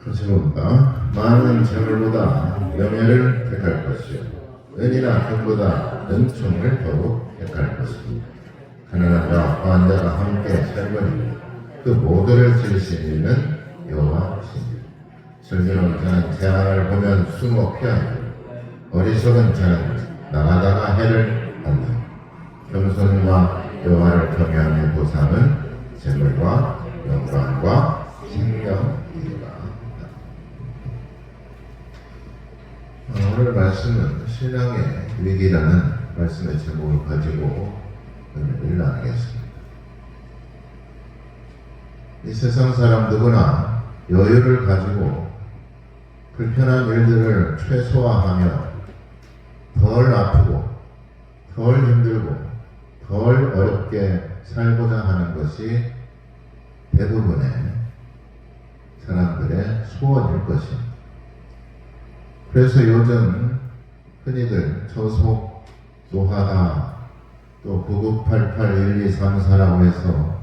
하시는가 많은 재물보다 명예를 택할 것이요 은이나 금보다 은총을 더욱 택할 것이니 가난한 자와 과한 자가 함께 살거니 그 모두를 지으신 이는 여호와시니 슬기로운 자는 재앙을 보면 숨어 피하니 어리석은 자는 나가다가 해를 받는 겸손과 여호와를 경외하는 보상은 재물과 영광과 생명이니라. 오늘 말씀은 신앙의 위기라는 말씀의 제목을 가지고 은혜를 나누겠습니다. 이 세상 사람 누구나 여유를 가지고 불편한 일들을 최소화하며 덜 아프고 덜 힘들고 덜 어렵게 살고자 하는 것이 대부분의 사람들의 소원일 것입니다. 그래서 요즘 흔히들 저속, 노하다, 또 9988, 1234라고 해서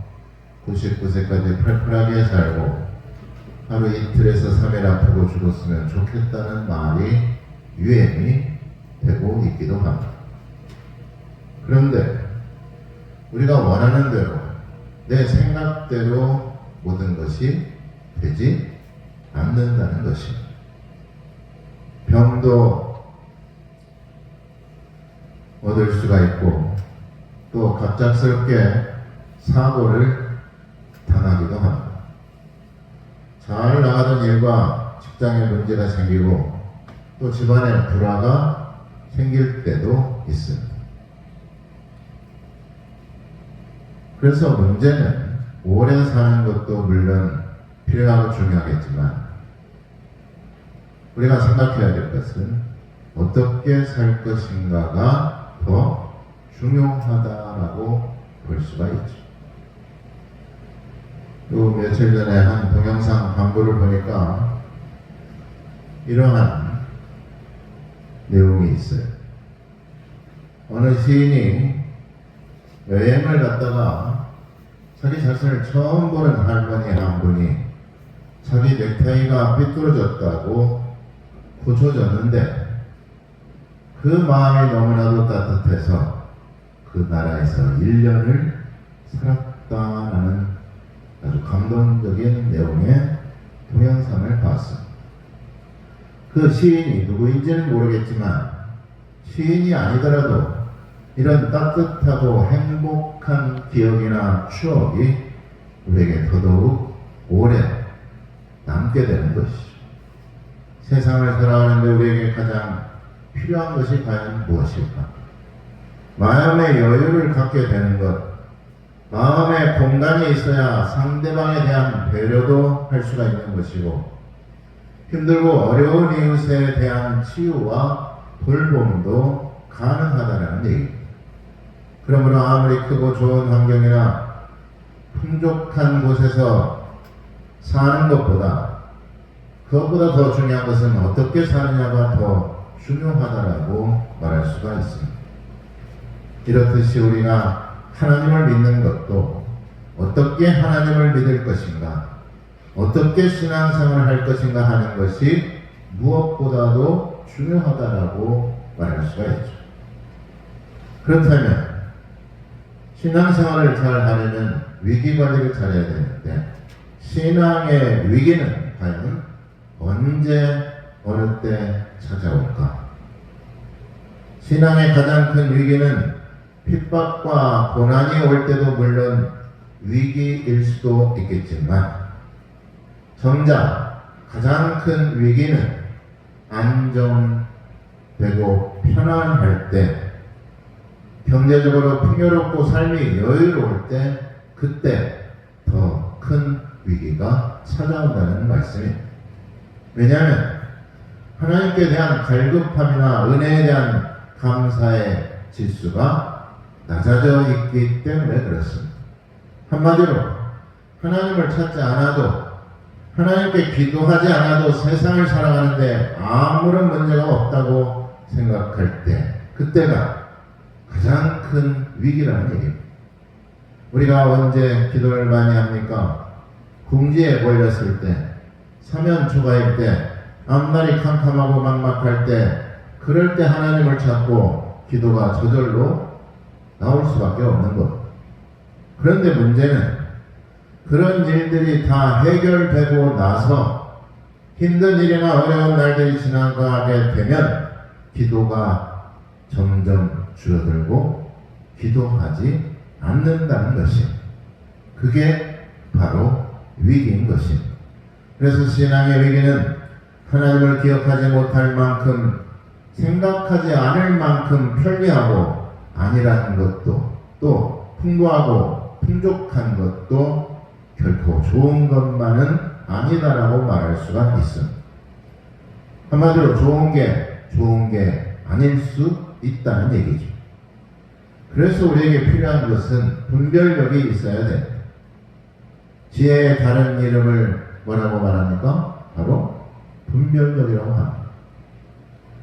99세까지 팔팔하게 살고 하루 이틀에서 3일 아프고 죽었으면 좋겠다는 말이 유행이 되고 있기도 합니다. 그런데 우리가 원하는 대로 내 생각대로 모든 것이 되지 않는다는 것입니다. 병도 얻을 수가 있고 또 갑작스럽게 사고를 당하기도 합니다. 잘 나가던 일과 직장에 문제가 생기고 또 집안에 불화가 생길 때도 있습니다. 그래서 문제는 오래 사는 것도 물론 필요하고 중요하겠지만 우리가 생각해야 될 것은 어떻게 살 것인가가 더 중요하다라고 볼 수가 있죠. 또 며칠 전에 한 동영상 광고를 보니까 이러한 내용이 있어요. 어느 시인이 여행을 갔다가 자기 자신을 처음 보는 할머니 한 분이 자기 넥타이가 삐뚤어졌다고 고쳐줬는데 그 마음이 너무나도 따뜻해서 그 나라에서 1년을 살았다라는 아주 감동적인 내용의 동영상을 봤습니다. 그 시인이 누구인지는 모르겠지만 시인이 아니더라도 이런 따뜻하고 행복한 기억이나 추억이 우리에게 더더욱 오래 남게 되는 것이죠. 세상을 살아가는데 우리에게 가장 필요한 것이 과연 무엇일까? 마음의 여유를 갖게 되는 것, 마음의 공간이 있어야 상대방에 대한 배려도 할 수가 있는 것이고 힘들고 어려운 이웃에 대한 치유와 돌봄도 가능하다는 얘기입니다. 그러므로 아무리 크고 좋은 환경이나 풍족한 곳에서 사는 것보다 그것보다 더 중요한 것은 어떻게 사느냐가 더 중요하다라고 말할 수가 있습니다. 이렇듯이 우리가 하나님을 믿는 것도 어떻게 하나님을 믿을 것인가, 어떻게 신앙생활을 할 것인가 하는 것이 무엇보다도 중요하다라고 말할 수가 있죠. 그렇다면 신앙생활을 잘 하려면 위기관리를 잘해야 되는데 신앙의 위기는 과연 언제 어느 때 찾아올까? 신앙의 가장 큰 위기는 핍박과 고난이 올 때도 물론 위기일 수도 있겠지만 정작 가장 큰 위기는 안정되고 편안할 때 경제적으로 풍요롭고 삶이 여유로울 때 그때 더 큰 위기가 찾아온다는 말씀입니다. 왜냐하면 하나님께 대한 갈급함이나 은혜에 대한 감사의 지수가 낮아져 있기 때문에 그렇습니다. 한마디로 하나님을 찾지 않아도 하나님께 기도하지 않아도 세상을 살아가는데 아무런 문제가 없다고 생각할 때 그때가 가장 큰 위기라는 얘기입니다. 우리가 언제 기도를 많이 합니까? 궁지에 걸렸을 때, 사면초가일 때, 앞날이 캄캄하고 막막할 때, 그럴 때 하나님을 찾고 기도가 저절로 나올 수밖에 없는 것. 그런데 문제는 그런 일들이 다 해결되고 나서 힘든 일이나 어려운 날들이 지나가게 되면 기도가 점점 줄어들고 기도하지 않는다는 것이, 그게 바로 위기인 것이. 그래서 신앙의 위기는 하나님을 기억하지 못할 만큼, 생각하지 않을 만큼 편리하고 안일한 것도, 또 풍부하고 풍족한 것도 결코 좋은 것만은 아니다라고 말할 수가 있습니다. 한마디로 좋은 게 아닐 수 있다는 얘기죠. 그래서 우리에게 필요한 것은 분별력이 있어야 됩니다. 지혜의 다른 이름을 뭐라고 말합니까? 바로 분별력이라고 합니다.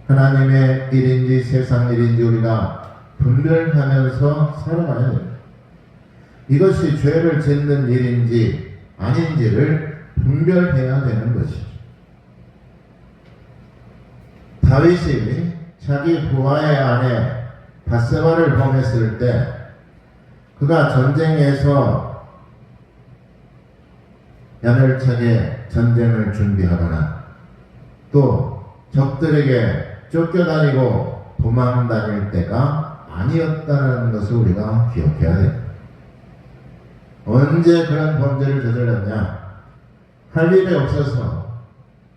하나님의 일인지 세상 일인지 우리가 분별하면서 살아가야 됩니다. 이것이 죄를 짓는 일인지 아닌지를 분별해야 되는 것이죠. 다윗이 자기 부하의 아내 밧세바를 범했을 때 그가 전쟁에서 야멸차게 전쟁을 준비하거나 또 적들에게 쫓겨다니고 도망다닐 때가 아니었다는 것을 우리가 기억해야 됩니다. 언제 그런 범죄를 저질렀냐? 할 일이 없어서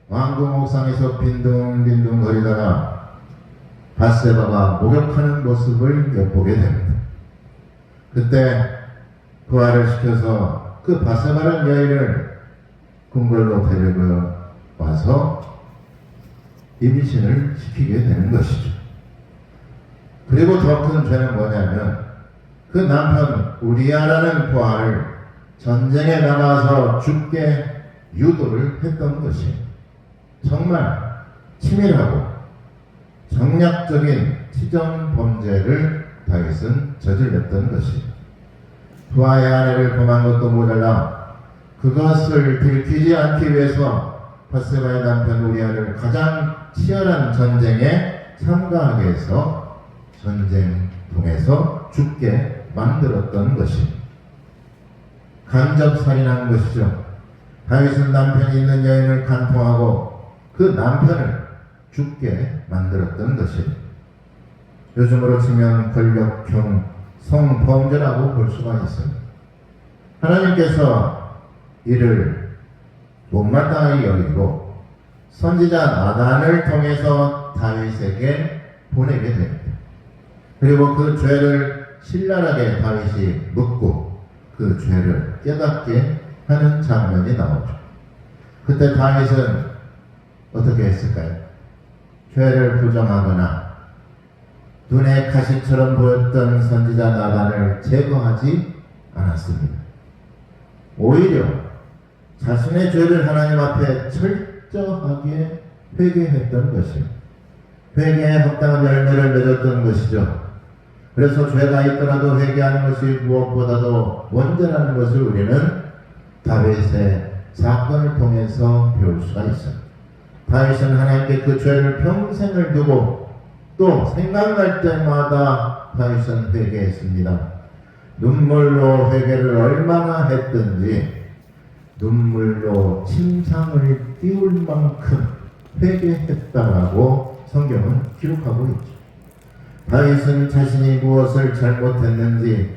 왕궁 옥상에서 빈둥빈둥 거리다가 밧세바가 목욕하는 모습을 엿보게 됩니다. 그때 부하를 시켜서 그 밧세바라는 여인을 궁궐로 데리고 와서 임신을 시키게 되는 것이죠. 그리고 더 큰 죄는 뭐냐면 그 남편 우리아라는 부하를 전쟁에 나가서 죽게 유도를 했던 것이 정말 치밀하고 정략적인 치정 범죄를 다윗은 저질렀던 것이, 부하의 아내를 범한 것도 모자라 그것을 들키지 않기 위해서 밧세바의 남편 우리아를 가장 치열한 전쟁에 참가하게 해서 전쟁통에서 죽게 만들었던 것이 간접살인한 것이죠. 다윗은 남편이 있는 여인을 간통하고 그 남편을 죽게 만들었던 것이 요즘으로 치면 권력형 성범죄라고 볼 수가 있습니다. 하나님께서 이를 못마땅히 여기고 선지자 나단을 통해서 다윗에게 보내게 됩니다. 그리고 그 죄를 신랄하게 다윗이 묻고 그 죄를 깨닫게 하는 장면이 나오죠. 그때 다윗은 어떻게 했을까요? 죄를 부정하거나 눈에 가시처럼 보였던 선지자 나단을 제거하지 않았습니다. 오히려 자신의 죄를 하나님 앞에 철저하게 회개했던 것이, 회개에 합당한 열매를 맺었던 것이죠. 그래서 죄가 있더라도 회개하는 것이 무엇보다도 먼저라는 것을 우리는 다윗의 사건을 통해서 배울 수가 있습니다. 다윗은 하나님께 그 죄를 평생을 두고 또 생각날 때마다 다윗은 회개했습니다. 눈물로 회개를 얼마나 했든지 눈물로 침상을 띄울 만큼 회개했다라고 성경은 기록하고 있죠. 다윗은 자신이 무엇을 잘못했는지,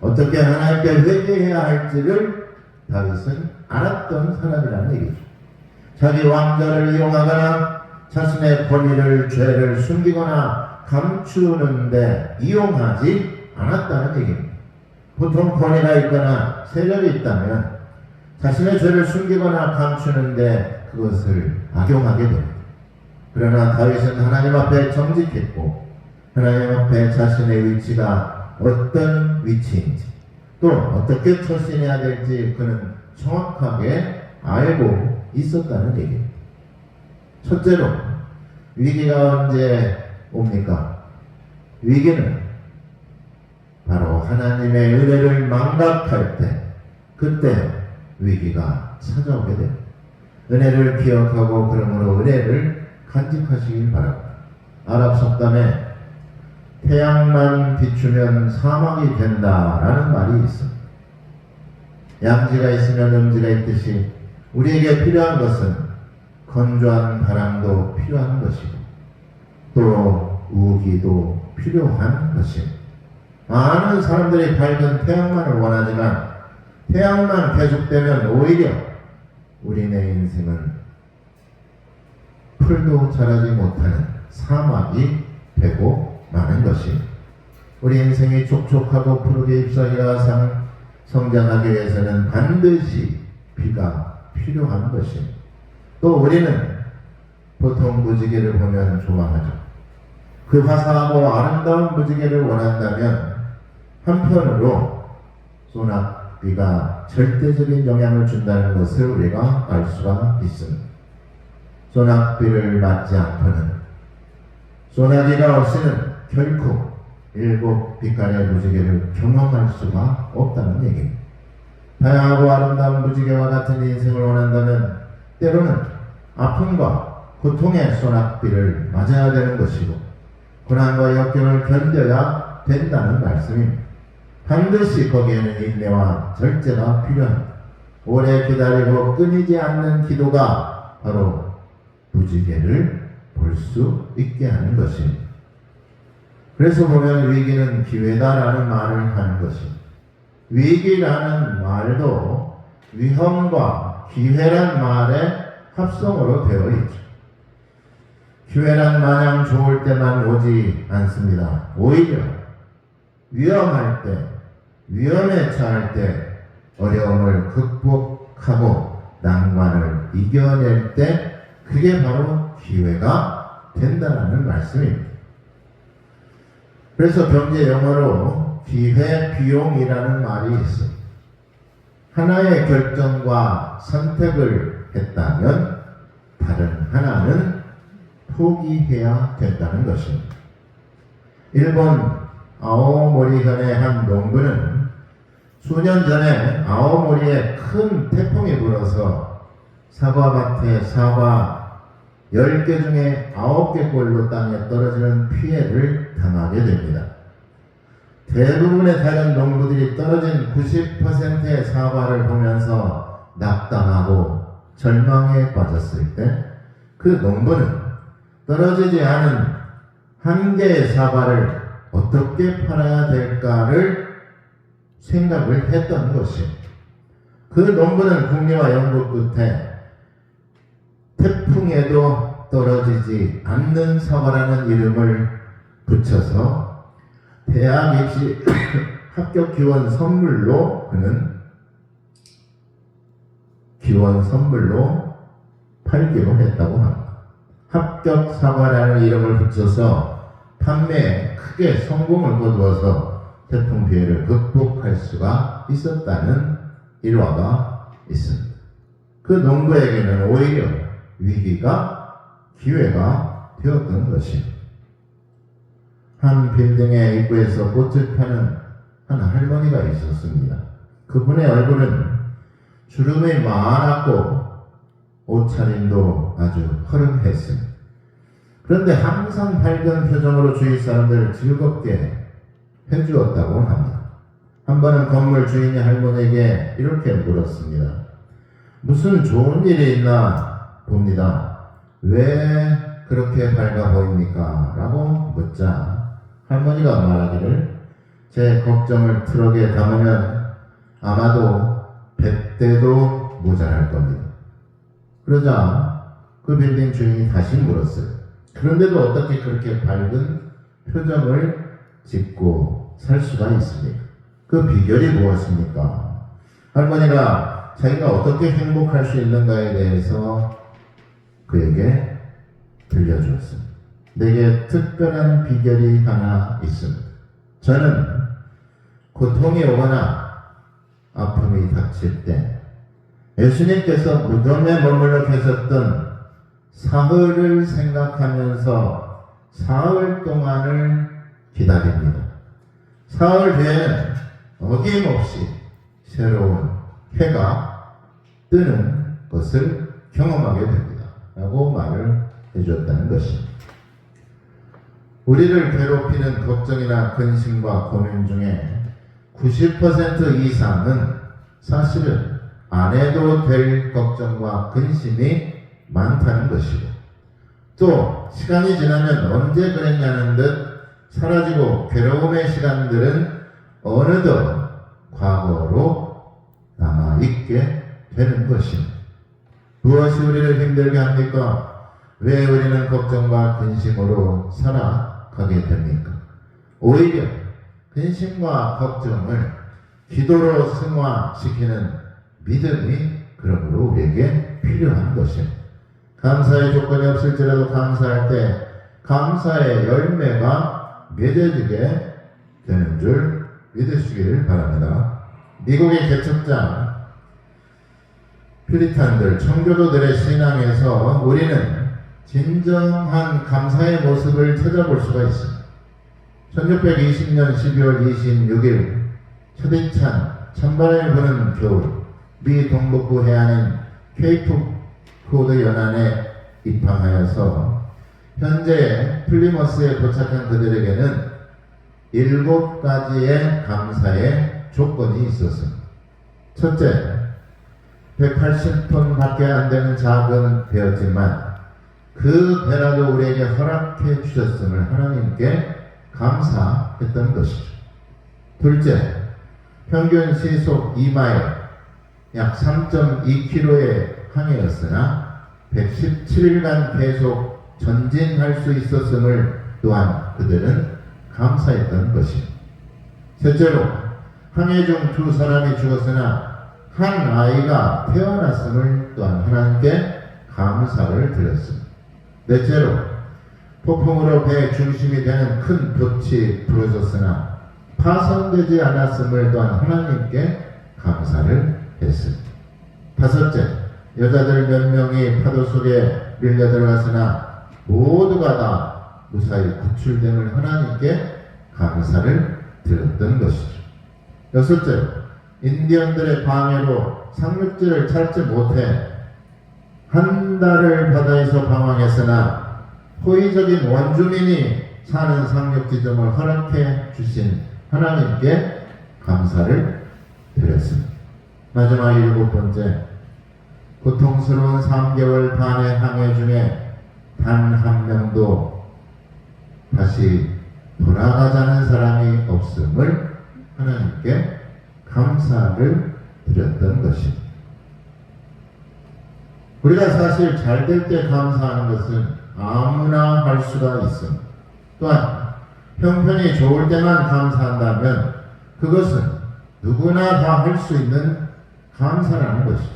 어떻게 하나님께 회개해야 할지를 다윗은 알았던 사람이라는 얘기죠. 자기 왕좌를 이용하거나 자신의 권위를, 죄를 숨기거나 감추는데 이용하지 않았다는 얘기입니다. 보통 권위가 있거나 세력이 있다면 자신의 죄를 숨기거나 감추는데 그것을 악용하게 됩니다. 그러나 다윗은 하나님 앞에 정직했고 하나님 앞에 자신의 위치가 어떤 위치인지 또 어떻게 처신해야 될지 그는 정확하게 알고 있었다는 얘기입니다. 첫째로, 위기가 언제 옵니까? 위기는 바로 하나님의 은혜를 망각할 때, 그때 위기가 찾아오게 됩니다. 은혜를 기억하고 그러므로 은혜를 간직하시길 바랍니다. 아랍 속담에 태양만 비추면 사막이 된다라는 말이 있습니다. 양지가 있으면 음지가 있듯이 우리에게 필요한 것은 건조한 바람도 필요한 것이고 또 우기도 필요한 것입니다. 많은 사람들이 밝은 태양만을 원하지만 태양만 계속되면 오히려 우리네 인생은 풀도 자라지 못하는 사막이 되고 마는 것입니다. 우리 인생이 촉촉하고 푸르게 잎사귀가 성장하기 위해서는 반드시 비가 필요한 것입니다. 또 우리는 보통 무지개를 보면 좋아하죠. 그 화사하고 아름다운 무지개를 원한다면 한편으로 소낙비가 절대적인 영향을 준다는 것을 우리가 알 수가 있습니다. 소낙비를 맞지 않고는 소나기가 없이는 결코 7빛깔의 무지개를 경험할 수가 없다는 얘기입니다. 다양하고 아름다운 무지개와 같은 인생을 원한다면 때로는 아픔과 고통의 소낙비를 맞아야 되는 것이고 고난과 역경을 견뎌야 된다는 말씀입니다. 반드시 거기에는 인내와 절제가 필요합니다. 오래 기다리고 끊이지 않는 기도가 바로 무지개를 볼 수 있게 하는 것입니다. 그래서 보면 위기는 기회다라는 말을 하는 것입니다. 위기라는 말도 위험과 기회란 말의 합성어로 되어 있죠. 기회란 마냥 좋을 때만 오지 않습니다. 오히려 위험할 때, 위험에 처할 때 어려움을 극복하고 난관을 이겨낼 때 그게 바로 기회가 된다는 말씀입니다. 그래서 경제 용어로 기회비용이라는 말이 있습니다. 하나의 결정과 선택을 했다면 다른 하나는 포기해야 된다는 것입니다. 일본 아오모리현의 한 농부는 수년 전에 아오모리에 큰 태풍이 불어서 사과밭에 사과 10개 중에 9개 꼴로 땅에 떨어지는 피해를 당하게 됩니다. 대부분의 다른 농부들이 떨어진 90%의 사과를 보면서 낙담하고 절망에 빠졌을 때 그 농부는 떨어지지 않은 한 개의 사과를 어떻게 팔아야 될까를 생각을 했던 것입니다. 그 농부는 국리와 연구 끝에 태풍에도 떨어지지 않는 사과라는 이름을 붙여서 대학 입시 합격 기원 선물로 그는 기원 선물로 팔기로 했다고 합니다. 합격 사과라는 이름을 붙여서 판매에 크게 성공을 거두어서 태풍 피해를 극복할 수가 있었다는 일화가 있습니다. 그 농부에게는 오히려 위기가 기회가 되었던 것입니다. 한 빌딩의 입구에서 꽃을 파는 한 할머니가 있었습니다. 그분의 얼굴은 주름이 많았고 옷차림도 아주 허름했습니다. 그런데 항상 밝은 표정으로 주위 사람들을 즐겁게 해주었다고 합니다. 한 번은 건물 주인이 할머니에게 이렇게 물었습니다. 무슨 좋은 일이 있나 봅니다. 왜 그렇게 밝아 보입니까? 라고 묻자 할머니가 말하기를 제 걱정을 트럭에 담으면 아마도 100대도 모자랄 겁니다. 그러자 그 빌딩 주인이 다시 물었어요. 그런데도 어떻게 그렇게 밝은 표정을 짓고 살 수가 있습니까? 그 비결이 무엇입니까? 할머니가 자기가 어떻게 행복할 수 있는가에 대해서 그에게 들려주었습니다. 내게 특별한 비결이 하나 있습니다. 저는 고통이 오거나 아픔이 닥칠 때 예수님께서 무덤에 머물러 계셨던 사흘을 생각하면서 사흘 동안을 기다립니다. 사흘 뒤에는 어김없이 새로운 해가 뜨는 것을 경험하게 됩니다. 라고 말을 해주었다는 것입니다. 우리를 괴롭히는 걱정이나 근심과 고민 중에 90% 이상은 사실은 안 해도 될 걱정과 근심이 많다는 것이고, 또 시간이 지나면 언제 그랬냐는 듯 사라지고 괴로움의 시간들은 어느덧 과거로 남아있게 되는 것입니다. 무엇이 우리를 힘들게 합니까? 왜 우리는 걱정과 근심으로 살아가게 됩니까? 오히려 근심과 걱정을 기도로 승화시키는 믿음이 그러므로 우리에게 필요한 것입니다. 감사의 조건이 없을지라도 감사할 때 감사의 열매가 맺어지게 되는 줄 믿으시기를 바랍니다. 미국의 개척자 퓨리탄들, 청교도들의 신앙에서 우리는 진정한 감사의 모습을 찾아볼 수가 있습니다. 1620년 12월 26일 차디찬 찬바람이 부는 겨울, 미 동북부 해안인 케이프 코드 연안에 입항하여서 현재 플리머스에 도착한 그들에게는 7가지의 감사의 조건이 있었습니다. 첫째, 180톤 밖에 안 되는 작은 배였지만 그 배라도 우리에게 허락해 주셨음을 하나님께 감사했던 것이죠. 둘째, 평균 시속 2마일, 약 3.2km의 항해였으나 117일간 계속 전진할 수 있었음을 또한 그들은 감사했던 것입니다. 셋째로, 항해 중 2사람이 죽었으나 한 아이가 태어났음을 또한 하나님께 감사를 드렸습니다. 넷째로, 폭풍으로 배 중심이 되는 큰 돛이 부러졌으나 파손되지 않았음을 또한 하나님께 감사를 했습니다. 다섯째, 여자들 몇 명이 파도 속에 밀려 들어갔으나 모두가 다 무사히 구출됨을 하나님께 감사를 드렸던 것이죠. 여섯째로, 인디언들의 방해로 상륙지를 찾지 못해 한 달을 바다에서 방황했으나 호의적인 원주민이 사는 상륙지점을 허락해 주신 하나님께 감사를 드렸습니다. 마지막 7번째, 고통스러운 3개월 반의 항해 중에 단 한 명도 다시 돌아가자는 사람이 없음을 하나님께 감사를 드렸던 것입니다. 우리가 사실 잘 될 때 감사하는 것은 아무나 할 수가 있습니다. 또한 형편이 좋을 때만 감사한다면 그것은 누구나 다 할 수 있는 감사라는 것이죠.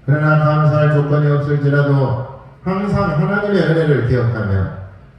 그러나 감사할 조건이 없을지라도 항상 하나님의 은혜를 기억하며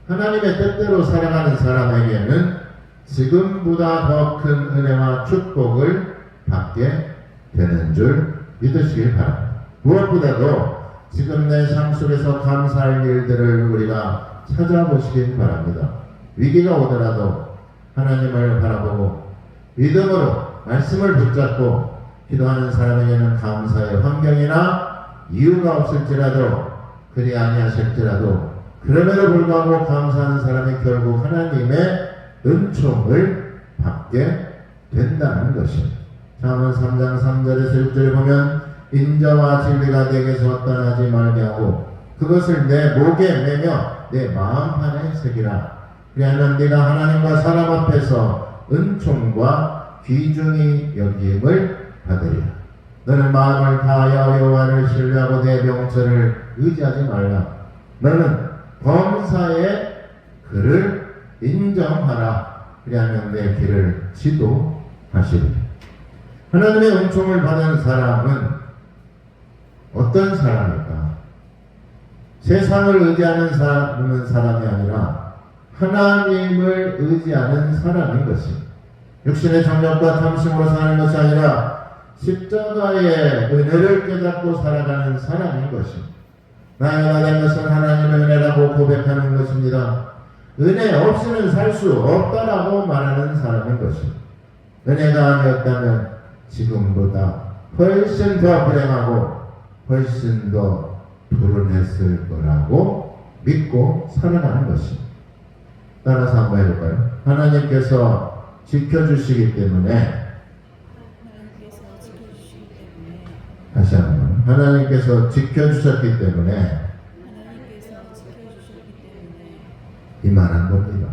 하나님의 뜻대로 살아가는 사람에게는 지금보다 더 큰 은혜와 축복을 받게 되는 줄 믿으시길 바랍니다. 무엇보다도 지금 내 삶 속에서 감사할 일들을 우리가 찾아보시길 바랍니다. 위기가 오더라도 하나님을 바라보고 믿음으로 말씀을 붙잡고 기도하는 사람에게는 감사의 환경이나 이유가 없을지라도 그리 아니하실지라도 그럼에도 불구하고 감사하는 사람이 결국 하나님의 은총을 받게 된다는 것입니다. 잠언 3장 3절에서 6절에 보면 인자와 진리가 내게서 떠나지 말게 하고 그것을 내 목에 매며 내 마음판에 새기라. 그리하면 네가 하나님과 사람 앞에서 은총과 귀중히 여김을 받으리라. 너는 마음을 다하여 여호와를 신뢰하고 내 명철을 의지하지 말라. 너는 범사에 그를 인정하라. 그리하면 내 길을 지도하시리라. 하나님의 은총을 받은 사람은 어떤 사람일까? 세상을 의지하는 사람이 아니라 하나님을 의지하는 사람인 것입니다. 육신의 정욕과 탐심으로 사는 것이 아니라 십자가의 은혜를 깨닫고 살아가는 사람인 것입니다. 나의 받은 것은 하나님의 은혜라고 고백하는 것입니다. 은혜 없이는 살 수 없다라고 말하는 사람인 것입니다. 은혜가 아니었다면 지금보다 훨씬 더 불행하고 훨씬 더 도려냈을 거라고 믿고 살아가는 것입니다. 따라서 한번 해볼까요? 하나님께서 지켜주시기 때문에, 다시 한번, 하나님께서 지켜주셨기 때문에 이만한 겁니다.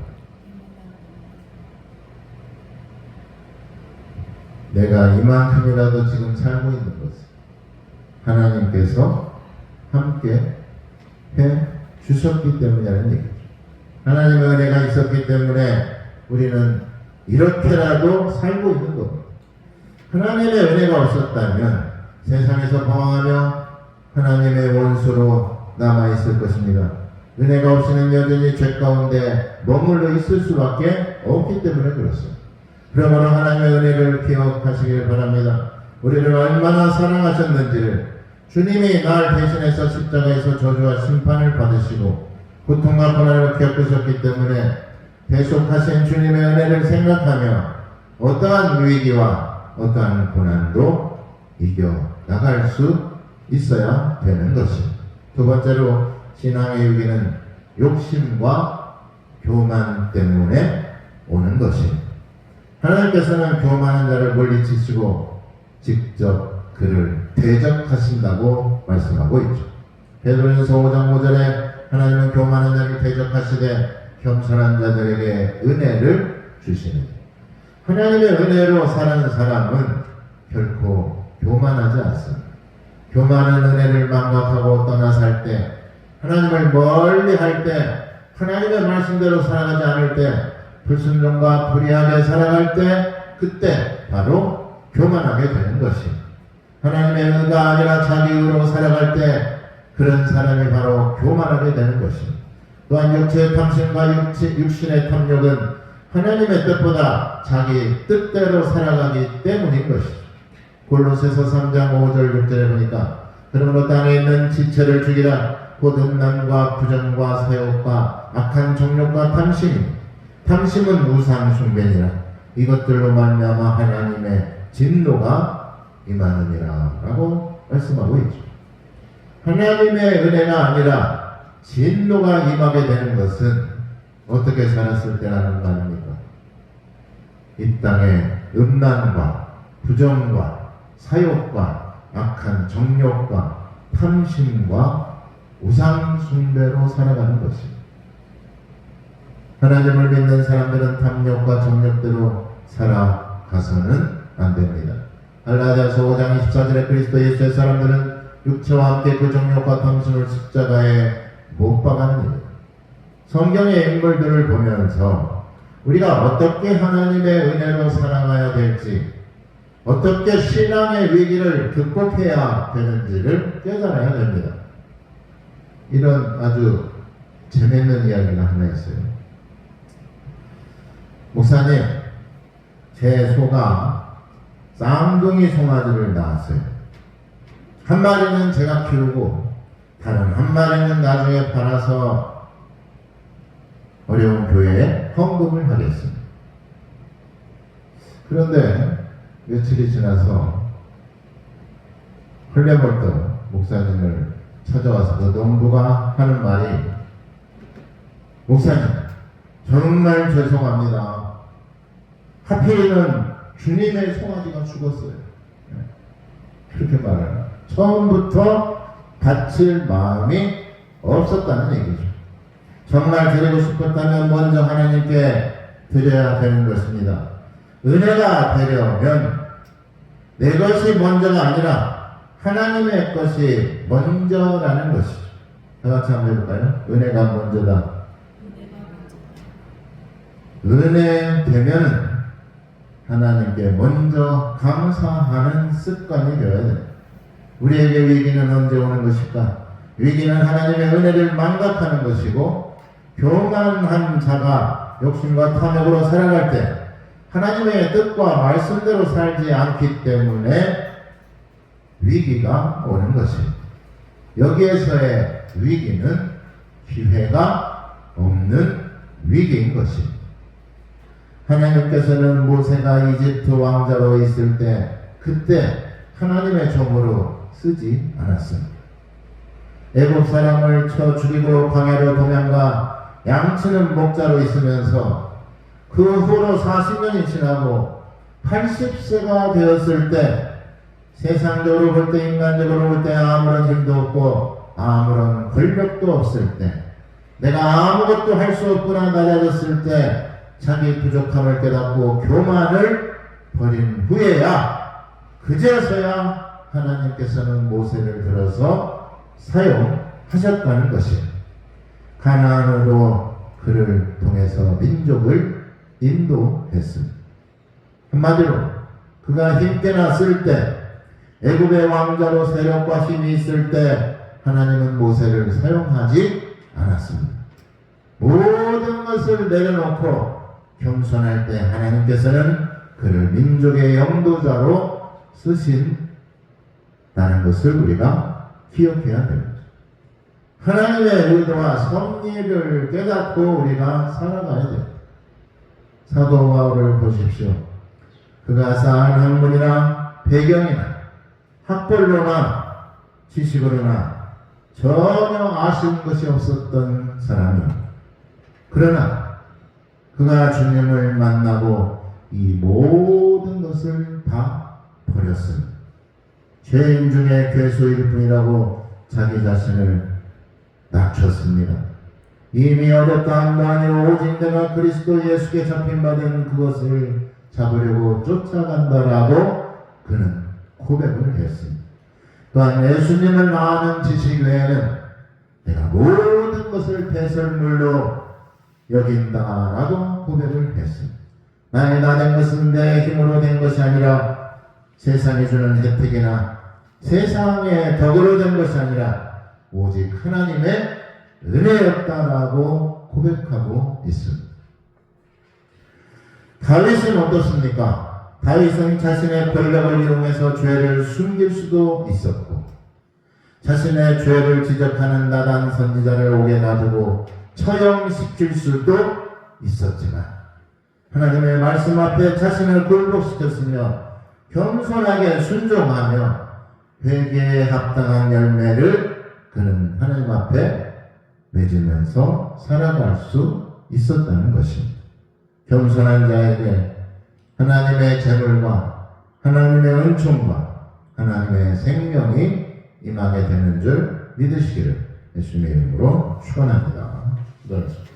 내가 이만큼이라도 지금 살고 있는 것은 하나님께서 함께 해 주셨기 때문이라는 얘기죠. 하나님의 은혜가 있었기 때문에 우리는 이렇게라도 살고 있는 겁니다. 하나님의 은혜가 없었다면 세상에서 방황하며 하나님의 원수로 남아있을 것입니다. 은혜가 없이는 여전히 죄 가운데 머물러 있을 수밖에 없기 때문에 그렇습니다. 그러므로 하나님의 은혜를 기억하시길 바랍니다. 우리를 얼마나 사랑하셨는지를, 주님이 날 대신해서 십자가에서 저주와 심판을 받으시고 고통과 고난을 겪으셨기 때문에 대속하신 주님의 은혜를 생각하며 어떠한 위기와 어떠한 고난도 이겨 나갈 수 있어야 되는 것입니다. 두 번째로, 신앙의 위기는 욕심과 교만 때문에 오는 것입니다. 하나님께서는 교만한 자를 물리치시고 직접 그를 대적하신다고 말씀하고 있죠. 베드로전서 5장 5절에 하나님은 교만한 자를 대적하시되 겸손한 자들에게 은혜를 주시니, 하나님의 은혜로 사는 사람은 결코 교만하지 않습니다. 교만은 은혜를 망각하고 떠나 살 때, 하나님을 멀리 할 때, 하나님의 말씀대로 살아가지 않을 때, 불순종과 불의하게 살아갈 때, 그때 바로 교만하게 되는 것입니다. 하나님의 의가 아니라 자기 의로 살아갈 때 그런 사람이 바로 교만하게 되는 것입니다. 또한 육체의 탐심과 육신의 탐욕은 하나님의 뜻보다 자기 뜻대로 살아가기 때문인 것이죠. 골로새서 3장 5절 6절에 보니까, 그러므로 땅에 있는 지체를 죽이라. 곧 음란과 부정과 사욕과 악한 정욕과 탐심은 우상 숭배니라. 이것들로 말미암아 하나님의 진노가 임하느니라 라고 말씀하고 있죠. 하나님의 은혜가 아니라 진노가 임하게 되는 것은 어떻게 살았을 때라는 말입니까? 이 땅에 음란과 부정과 사욕과 악한 정욕과 탐심과 우상 숭배로 살아가는 것입니다. 하나님을 믿는 사람들은 탐욕과 정욕대로 살아가서는 안 됩니다. 갈라디아서 5장 24절에 그리스도 예수의 사람들은 육체와 함께 그 정욕과 탐심을 십자가에 못 박았느니라. 성경의 인물들을 보면서 우리가 어떻게 하나님의 은혜로 살아가야 될지, 어떻게 신앙의 위기를 극복해야 되는지를 깨달아야 됩니다. 이런 아주 재밌는 이야기가 하나 있어요. 목사님, 제 소가 쌍둥이 송아지를 낳았어요. 한 마리는 제가 키우고 다른 한 마리는 나중에 팔아서 어려운 교회에 헌금을 하겠습니다. 그런데 며칠이 지나서 헐레벌떡 목사님을 찾아와서 그 농부가 하는 말이, 목사님, 정말 죄송합니다. 하필이면 주님의 송아지가 죽었어요. 그렇게 말하는, 처음부터 바칠 마음이 없었다는 얘기죠. 정말 드리고 싶었다면 먼저 하나님께 드려야 되는 것입니다. 은혜가 되려면 내 것이 먼저가 아니라 하나님의 것이 먼저라는 것이죠. 다 같이 한번 해볼까요? 은혜가 먼저다. 은혜 되면 하나님께 먼저 감사하는 습관이 되어야 됩니다. 우리에게 위기는 언제 오는 것일까? 위기는 하나님의 은혜를 망각하는 것이고, 교만한 자가 욕심과 탐욕으로 살아갈 때 하나님의 뜻과 말씀대로 살지 않기 때문에 위기가 오는 것입니다. 여기에서의 위기는 기회가 없는 위기인 것입니다. 하나님께서는 모세가 이집트 왕자로 있을 때 그때 하나님의 종으로 쓰지 않았습니다. 애굽 사람을 쳐 죽이고 광야로 도망가 양치는 목자로 있으면서 그 후로 40년이 지나고 80세가 되었을 때 세상적으로 볼 때 인간적으로 볼 때 아무런 힘도 없고 아무런 권력도 없을 때 내가 아무것도 할 수 없구나 낮아졌을 때 자기 부족함을 깨닫고 교만을 버린 후에야 그제서야 하나님께서는 모세를 들어서 사용하셨다는 것이에요. 가나안으로 그를 통해서 민족을 인도했습니다. 한마디로 그가 힘께 났을 때 애굽의 왕자로 세력과 힘이 있을 때 하나님은 모세를 사용하지 않았습니다. 모든 것을 내려놓고 겸손할 때 하나님께서는 그를 민족의 영도자로 쓰신다는 것을 우리가 기억해야 됩니다. 하나님의 의도와 섭리를 깨닫고 우리가 살아가야 됩니다. 사도 바울을 보십시오. 그가 쌓은 학문이나 배경이나 학벌로나 지식으로나 전혀 아쉬운 것이 없었던 사람이요. 그러나 그가 주님을 만나고 이 모든 것을 다 버렸습니다. 죄인 중에 괴수일 뿐이라고 자기 자신을 낮췄습니다. 이미 얻었다 함도 아니오 오직 내가 그리스도 예수께 잡힌받은 그것을 잡으려고 쫓아간다라고 그는 고백을 했습니다. 또한 예수님을 아는 지식 외에는 내가 모든 것을 배설물로 여긴다라고 고백을 했습니다. 나의 나 된 것은 내 힘으로 된 것이 아니라 세상이 주는 혜택이나 세상의 덕으로 된 것이 아니라 오직 하나님의 은혜였다라고 고백하고 있습니다. 다윗은 어떻습니까? 다윗은 자신의 권력을 이용해서 죄를 숨길 수도 있었고 자신의 죄를 지적하는 나단 선지자를 옥에 놔두고 처형시킬 수도 있었지만 하나님의 말씀 앞에 자신을 굴복시켰으며 겸손하게 순종하며 회개에 합당한 열매를 그는 하나님 앞에 맺으면서 살아갈 수 있었다는 것입니다. 겸손한 자에게 하나님의 재물과 하나님의 은총과 하나님의 생명이 임하게 되는 줄 믿으시기를 예수님의 이름으로 축원합니다. 기도하겠습니다.